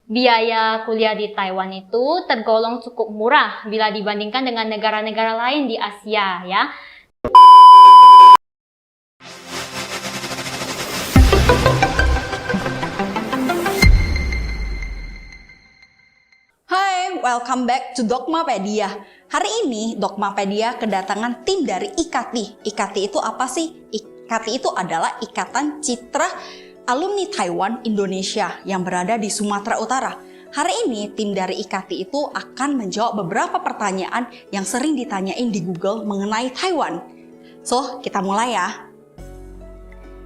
Biaya kuliah di Taiwan itu tergolong cukup murah bila dibandingkan dengan negara-negara lain di Asia ya. Hai, welcome back to Dogmapedia. Hari ini Dogmapedia kedatangan tim dari IKATI. IKATI itu apa sih? IKATI itu adalah Ikatan Citra Alumni Taiwan Indonesia yang berada di Sumatera Utara. Hari ini tim dari IKATI itu akan menjawab beberapa pertanyaan yang sering ditanyain di Google mengenai Taiwan. So, kita mulai ya.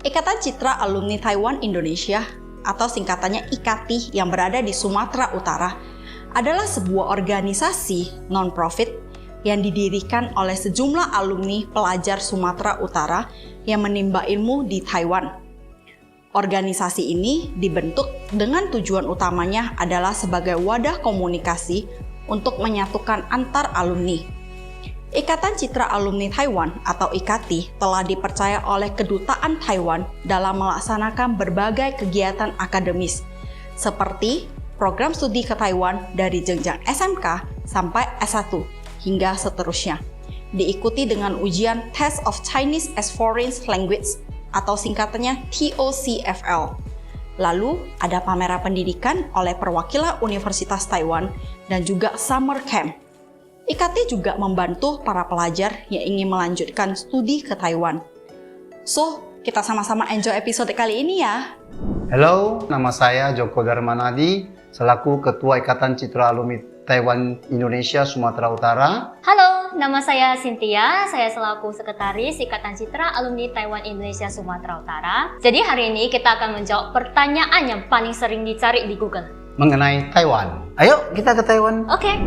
Ikatan Citra Alumni Taiwan Indonesia atau singkatannya IKATI yang berada di Sumatera Utara adalah sebuah organisasi non-profit yang didirikan oleh sejumlah alumni pelajar Sumatera Utara yang menimba ilmu di Taiwan. Organisasi ini dibentuk dengan tujuan utamanya adalah sebagai wadah komunikasi untuk menyatukan antar alumni. Ikatan Citra Alumni Taiwan atau IKATI telah dipercaya oleh Kedutaan Taiwan dalam melaksanakan berbagai kegiatan akademis seperti program studi ke Taiwan dari jenjang SMK sampai S1 hingga seterusnya. Diikuti dengan ujian Test of Chinese as Foreign Language atau singkatannya TOCFL. Lalu ada pameran pendidikan oleh perwakilan Universitas Taiwan dan juga Summer Camp. IKATI juga membantu para pelajar yang ingin melanjutkan studi ke Taiwan. So, kita sama-sama enjoy episode kali ini ya. Halo, nama saya Joko Darmanadi, selaku Ketua Ikatan Citra Alumni Taiwan Indonesia Sumatera Utara. Halo, nama saya Cynthia, saya selaku Sekretaris Ikatan Citra Alumni Taiwan Indonesia Sumatera Utara. Jadi hari ini kita akan menjawab pertanyaan yang paling sering dicari di Google mengenai Taiwan. Ayo kita ke Taiwan. Oke.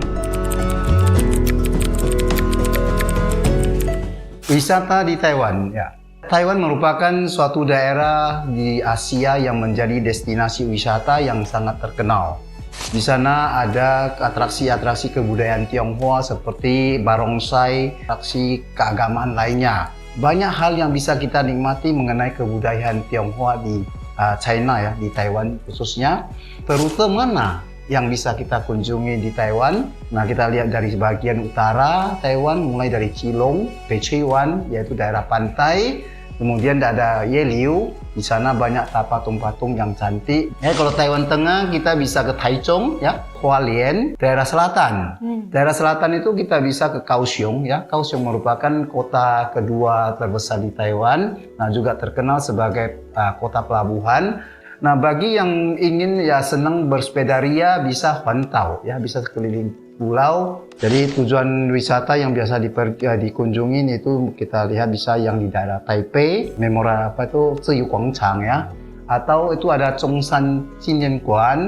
Wisata di Taiwan, ya. Taiwan merupakan suatu daerah di Asia yang menjadi destinasi wisata yang sangat terkenal. Di sana ada atraksi-atraksi kebudayaan Tionghoa seperti barongsai, atraksi keagamaan lainnya. Banyak hal yang bisa kita nikmati mengenai kebudayaan Tionghoa di China ya, di Taiwan khususnya. Rute mana yang bisa kita kunjungi di Taiwan? Nah, kita lihat dari bagian utara Taiwan, mulai dari Keelung, Bechiwan, yaitu daerah pantai. Kemudian ada Yeliu, di sana banyak patung-patung yang cantik. Ya, kalau Taiwan Tengah kita bisa ke Taichung, ya, Hualien, daerah selatan. Daerah selatan itu kita bisa ke Kaohsiung, ya. Kaohsiung merupakan kota kedua terbesar di Taiwan, nah juga terkenal sebagai kota pelabuhan. Nah, bagi yang ingin ya senang bersepeda ria bisa Huantao, ya, bisa keliling pulau. Jadi tujuan wisata yang biasa dikunjungin itu kita lihat bisa yang di daerah Taipei, Memorial Zhiyu Guangchang ya, atau itu ada Zhongshan Xinyan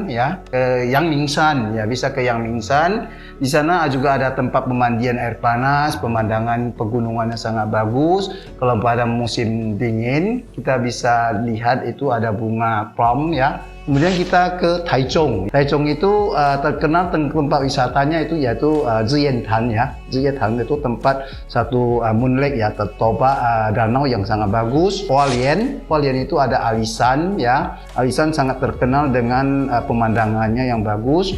ya, ke Yangmingshan ya, bisa ke Yangmingshan. Di sana juga ada tempat pemandian air panas, pemandangan pegunungannya sangat bagus. Kalau pada musim dingin kita bisa lihat itu ada bunga plum ya. Kemudian kita ke Taichung. Taichung itu terkenal tempat wisatanya itu yaitu Zhiyantan ya. Zhiyantan itu tempat satu moon lake ya, tertoba danau yang sangat bagus. Hualien itu ada Alishan ya. Alishan sangat terkenal dengan pemandangannya yang bagus.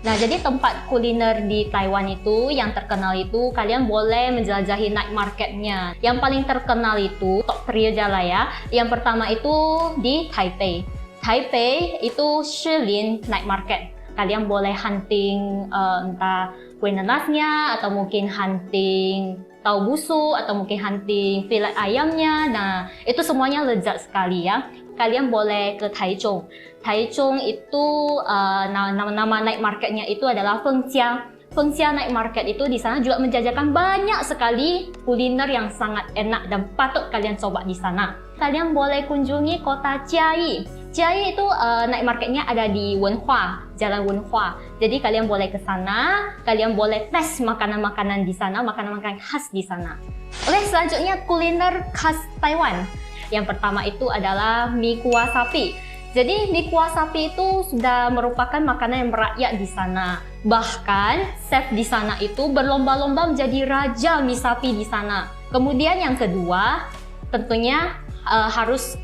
Nah, jadi tempat kuliner di Taiwan itu yang terkenal itu kalian boleh menjelajahi night marketnya. Yang paling terkenal itu top 3 aja lah ya. Yang pertama itu di Taipei. Taipei itu Shilin Night Market. Kalian boleh hunting entah kue nanasnya atau mungkin hunting tahu busuk atau mungkin hunting filet ayamnya. Nah, itu semuanya lezat sekali ya. Kalian boleh ke Taichung. Taichung itu nama night marketnya itu adalah Fengjia. Fengjia Night Market itu di sana juga menjajakan banyak sekali kuliner yang sangat enak dan patut kalian coba di sana. Kalian boleh kunjungi kota Chiayi. Chiayi itu night marketnya ada di Wenhua, Jalan Wenhua. Jadi kalian boleh ke sana, kalian boleh tes makanan-makanan di sana, makanan-makanan khas di sana. Oke, selanjutnya kuliner khas Taiwan. Yang pertama itu adalah mie kuah sapi. Jadi mie kuah sapi itu sudah merupakan makanan yang merakyat di sana. Bahkan chef di sana itu berlomba-lomba menjadi raja mie sapi di sana. Kemudian yang kedua tentunya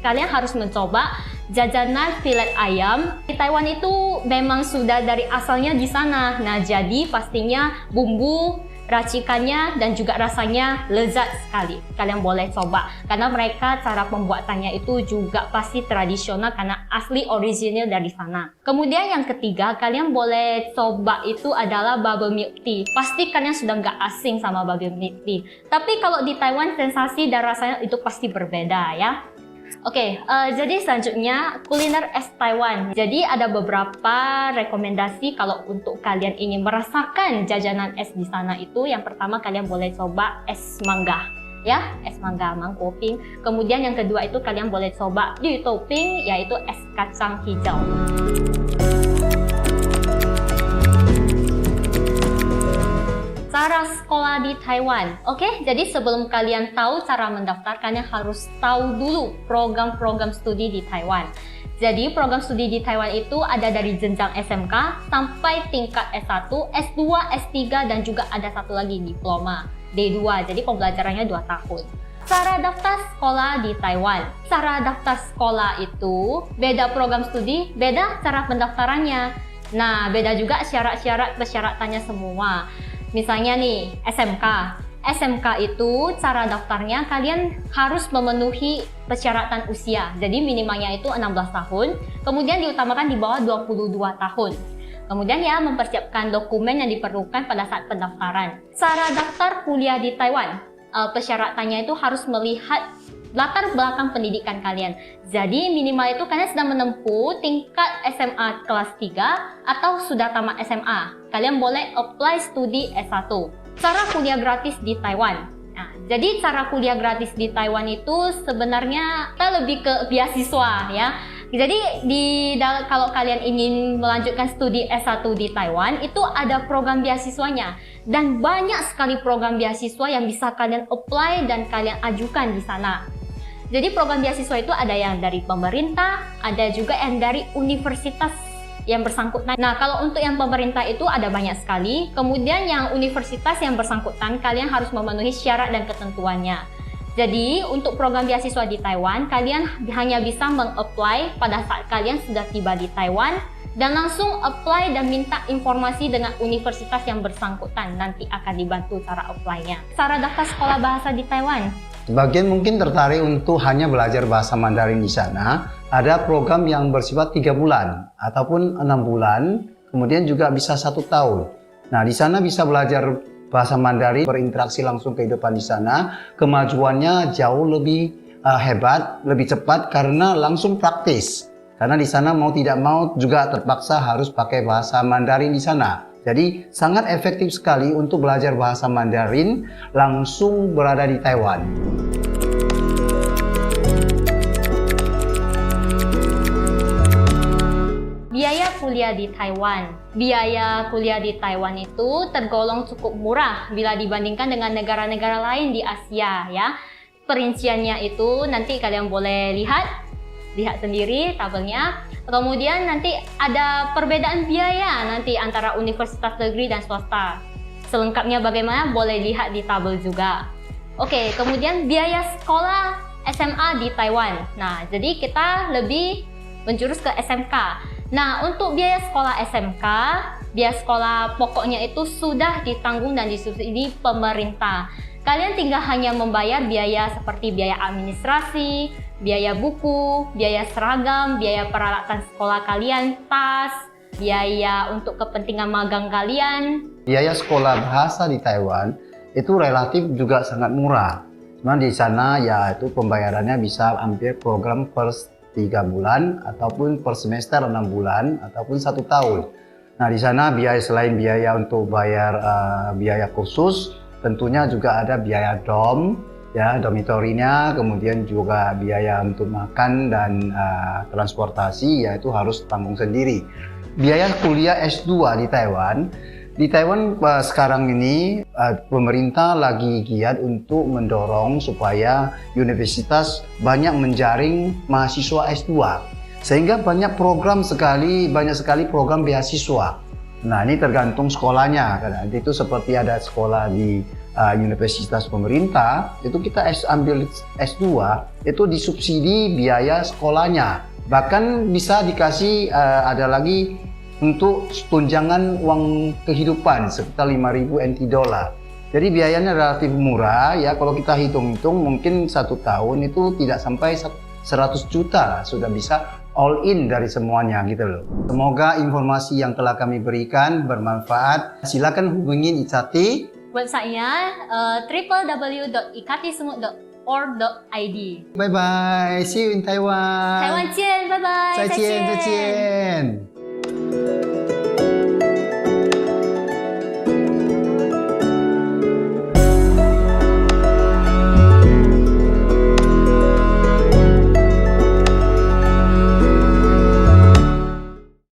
kalian harus mencoba jajanan filet ayam. Di Taiwan itu memang sudah dari asalnya di sana. Nah, jadi pastinya bumbu, racikannya dan juga rasanya lezat sekali. Kalian boleh coba karena mereka cara pembuatannya itu juga pasti tradisional karena asli original dari sana. Kemudian yang ketiga, kalian boleh coba itu adalah bubble milk tea. Pasti kalian sudah nggak asing sama bubble milk tea. Tapi kalau di Taiwan sensasi dan rasanya itu pasti berbeda ya. Oke, jadi selanjutnya kuliner es Taiwan. Jadi ada beberapa rekomendasi kalau untuk kalian ingin merasakan jajanan es di sana itu. Yang pertama kalian boleh coba es mangga, ya, es mangga mangkoping. Kemudian yang kedua itu kalian boleh coba di topping yaitu es kacang hijau. Cara sekolah di Taiwan. Oke, jadi sebelum kalian tahu cara mendaftar, kalian harus tahu dulu program-program studi di Taiwan. Jadi program studi di Taiwan itu ada dari jenjang SMK sampai tingkat S1, S2, S3 dan juga ada satu lagi diploma D2. Jadi pembelajarannya 2 tahun. Cara daftar sekolah di Taiwan. Cara daftar sekolah itu beda program studi, beda cara pendaftarannya. Nah, beda juga syarat-syarat persyaratannya semua. Misalnya nih, SMK. SMK itu cara daftarnya kalian harus memenuhi persyaratan usia. Jadi minimalnya itu 16 tahun, kemudian diutamakan di bawah 22 tahun. Kemudian ya mempersiapkan dokumen yang diperlukan pada saat pendaftaran. Cara daftar kuliah di Taiwan, persyaratannya itu harus melihat latar belakang pendidikan kalian. Jadi minimal itu kalian sedang menempuh tingkat SMA kelas 3 atau sudah tamat SMA. Kalian boleh apply studi S1. Cara kuliah gratis di Taiwan. Nah, jadi cara kuliah gratis di Taiwan itu sebenarnya kita lebih ke beasiswa ya. Jadi kalau kalian ingin melanjutkan studi S1 di Taiwan, itu ada program beasiswanya. Dan banyak sekali program beasiswa yang bisa kalian apply dan kalian ajukan di sana. Jadi program beasiswa itu ada yang dari pemerintah, ada juga yang dari universitas yang bersangkutan. Nah, kalau untuk yang pemerintah itu ada banyak sekali. Kemudian yang universitas yang bersangkutan, kalian harus memenuhi syarat dan ketentuannya. Jadi, untuk program beasiswa di Taiwan, kalian hanya bisa meng-apply pada saat kalian sudah tiba di Taiwan dan langsung apply dan minta informasi dengan universitas yang bersangkutan. Nanti akan dibantu cara apply-nya. Cara daftar sekolah bahasa di Taiwan. Sebagian mungkin tertarik untuk hanya belajar bahasa Mandarin di sana. Ada program yang bersifat 3 bulan ataupun 6 bulan, kemudian juga bisa 1 tahun. Nah, di sana bisa belajar bahasa Mandarin, berinteraksi langsung kehidupan di sana. Kemajuannya jauh lebih hebat, lebih cepat karena langsung praktis. Karena di sana mau tidak mau juga terpaksa harus pakai bahasa Mandarin di sana. Jadi sangat efektif sekali untuk belajar bahasa Mandarin langsung berada di Taiwan. Biaya kuliah di Taiwan. Biaya kuliah di Taiwan itu tergolong cukup murah bila dibandingkan dengan negara-negara lain di Asia ya. Perinciannya itu nanti kalian boleh lihat sendiri tabelnya. Kemudian nanti ada perbedaan biaya nanti antara universitas negeri dan swasta. Selengkapnya bagaimana boleh lihat di tabel juga. Oke, kemudian biaya sekolah SMA di Taiwan. Nah, jadi kita lebih menjurus ke SMK. Nah, untuk biaya sekolah SMK, biaya sekolah pokoknya itu sudah ditanggung dan disubsidi pemerintah. Kalian tinggal hanya membayar biaya seperti biaya administrasi, biaya buku, biaya seragam, biaya peralatan sekolah kalian, tas, biaya untuk kepentingan magang kalian. Biaya sekolah bahasa di Taiwan itu relatif juga sangat murah. Cuma di sana ya itu pembayarannya bisa hampir program per 3 bulan ataupun per semester 6 bulan ataupun 1 tahun. Nah, di sana selain biaya untuk bayar biaya kursus, tentunya juga ada biaya dormitorinya, kemudian juga biaya untuk makan dan transportasi, yaitu harus tanggung sendiri. Biaya kuliah S2 di Taiwan sekarang ini pemerintah lagi giat untuk mendorong supaya universitas banyak menjaring mahasiswa S2, sehingga banyak sekali program beasiswa. Nah, ini tergantung sekolahnya. Itu seperti ada sekolah di universitas pemerintah, itu kita ambil S2 itu disubsidi biaya sekolahnya. Bahkan bisa dikasih ada lagi untuk tunjangan uang kehidupan sekitar 5.000 NT dolar. Jadi biayanya relatif murah ya, kalau kita hitung-hitung mungkin 1 tahun itu tidak sampai 100 juta sudah bisa all in dari semuanya gitu loh. Semoga informasi yang telah kami berikan bermanfaat. Silakan hubungi Icati. Websitenya www.ikatisemut.org.id. Bye bye, see you in Taiwan. 台湾见，拜拜，再见，再见。